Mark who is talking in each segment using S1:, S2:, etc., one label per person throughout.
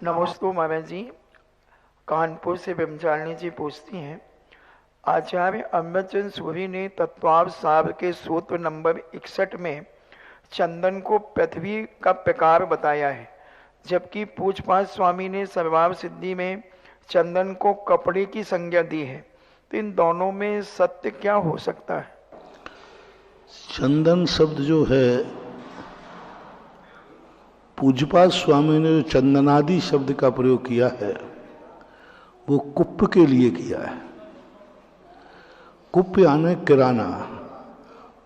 S1: नमस्ते मामा जी। कानपुर से ब्रह्मचारिणी जी पूछती हैं, आचार्य अमृतचंद सूरी ने तत्वाव सार के सूत्र नंबर 61 में चंदन को पृथ्वी का प्रकार बताया है, जबकि पूछपाछ स्वामी ने सर्वाव सिद्धि में चंदन को कपड़े की संज्ञा दी है। तो इन दोनों में सत्य क्या हो सकता है?
S2: चंदन शब्द जो है, पूज्यपाद स्वामी ने जो चंदनादि शब्द का प्रयोग किया है वो कुप्प के लिए किया है। कुप्प यानी किराना,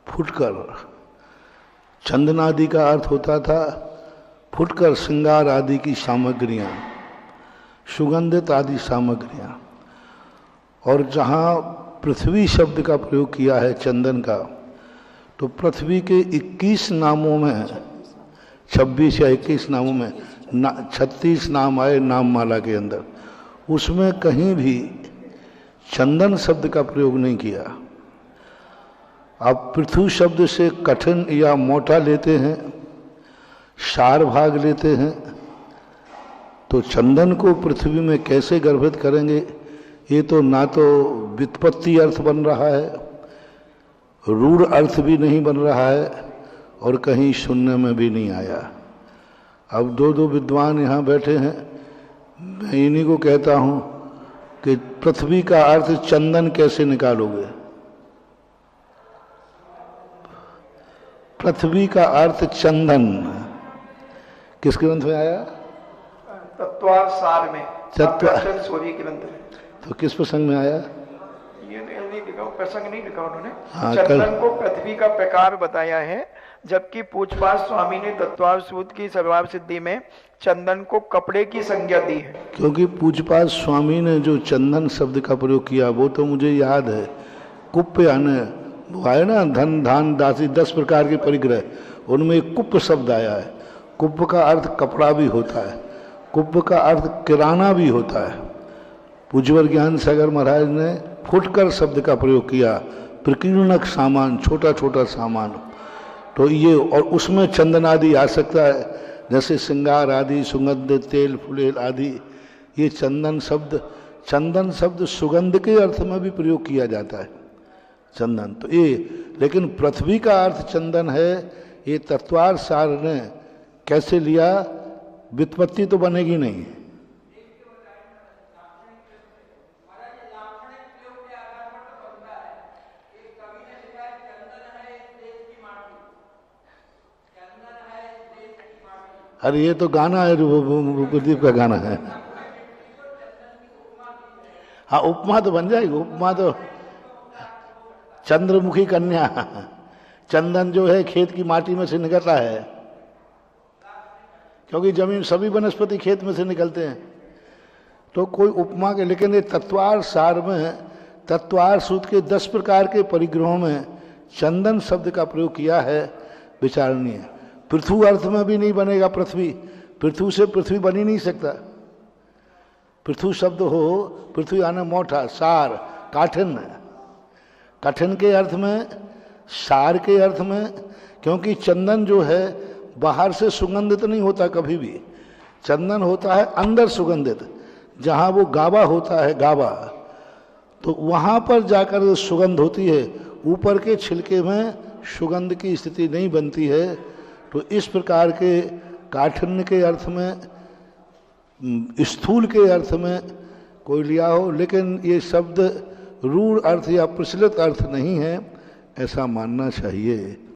S2: फुटकर। चंदनादि का अर्थ होता था फुटकर, श्रृंगार आदि की सामग्रियां, सुगंधित आदि सामग्रियां। और जहाँ पृथ्वी शब्द का प्रयोग किया है चंदन का, तो पृथ्वी के 21 नामों में 26 या 21 नामों में 36 नाम आए नाममाला के अंदर, उसमें कहीं भी चंदन शब्द का प्रयोग नहीं किया। आप पृथु शब्द से कठिन या मोटा लेते हैं, सार भाग लेते हैं, तो चंदन को पृथ्वी में कैसे गर्भित करेंगे? ये तो ना तो व्युत्पत्ति अर्थ बन रहा है, रूढ़ अर्थ भी नहीं बन रहा है, और कहीं शून्य में भी नहीं आया। अब दो विद्वान यहाँ बैठे हैं, मैं इन्हीं को कहता हूँ कि पृथ्वी का अर्थ चंदन कैसे निकालोगे? पृथ्वी का अर्थ चंदन किस ग्रंथ में आया?
S1: तत्वाव सार में, अमृतचंद सूरी ग्रंथ में।
S2: तो किस प्रसंग में आया?
S1: ये नहीं लिखा, प्रसंग नहीं लिखा उन्होंने।
S2: हाँ,
S1: चंदन को पृथ्वी का प्रकार बताया है, जबकि पूछपाछ स्वामी ने तत्वाव सूत्र की सर्वाव सिद्धि में चंदन को कपड़े की संज्ञा दी है।
S2: क्योंकि पूछपाछ स्वामी ने जो चंदन शब्द का प्रयोग किया वो तो मुझे याद है। कुप्प यानी वो आए ना, धन धान दासी 10 प्रकार के परिग्रह, उनमें एक कुप्प शब्द आया है। कुप्प का अर्थ कपड़ा भी होता है, कुप्प का अर्थ किराना भी होता है। पूज्यवर ज्ञान सागर महाराज ने फुटकर शब्द का प्रयोग किया, प्रकीर्णक सामान, छोटा छोटा सामान। तो ये, और उसमें चंदन आदि आ सकता है, जैसे श्रृंगार आदि, सुगंध, तेल फुलेल आदि। ये चंदन शब्द सुगंध के अर्थ में भी प्रयोग किया जाता है, चंदन। तो ये, लेकिन पृथ्वी का अर्थ चंदन है, ये तत्वार सार ने कैसे लिया? व्युत्पत्ति तो बनेगी नहीं। अरे ये तो गाना है, प्रदीप का गाना है। हाँ, उपमा तो बन जाएगी। उपमा तो चंद्रमुखी कन्या, चंदन जो है खेत की माटी में से निकलता है, क्योंकि जमीन, सभी वनस्पति खेत में से निकलते हैं। तो कोई उपमा के, लेकिन ये तत्वार सार में, तत्वार सूत्र के 10 प्रकार के परिग्रहों में चंदन शब्द का प्रयोग किया है, विचारणीय। पृथु अर्थ में भी नहीं बनेगा पृथ्वी, पृथु से पृथ्वी बन ही नहीं सकता। पृथु शब्द हो, पृथ्वी आने मोटा, सार, काठिन, कठिन के अर्थ में, सार के अर्थ में। क्योंकि चंदन जो है बाहर से सुगंधित नहीं होता कभी भी, चंदन होता है अंदर सुगंधित। जहाँ वो गावा होता है, गावा, तो वहाँ पर जाकर सुगंध होती है, ऊपर के छिलके में सुगंध की स्थिति नहीं बनती है। तो इस प्रकार के काठिन्य के अर्थ में, स्थूल के अर्थ में कोई लिया हो, लेकिन ये शब्द रूढ़ अर्थ या प्रचलित अर्थ नहीं है, ऐसा मानना चाहिए।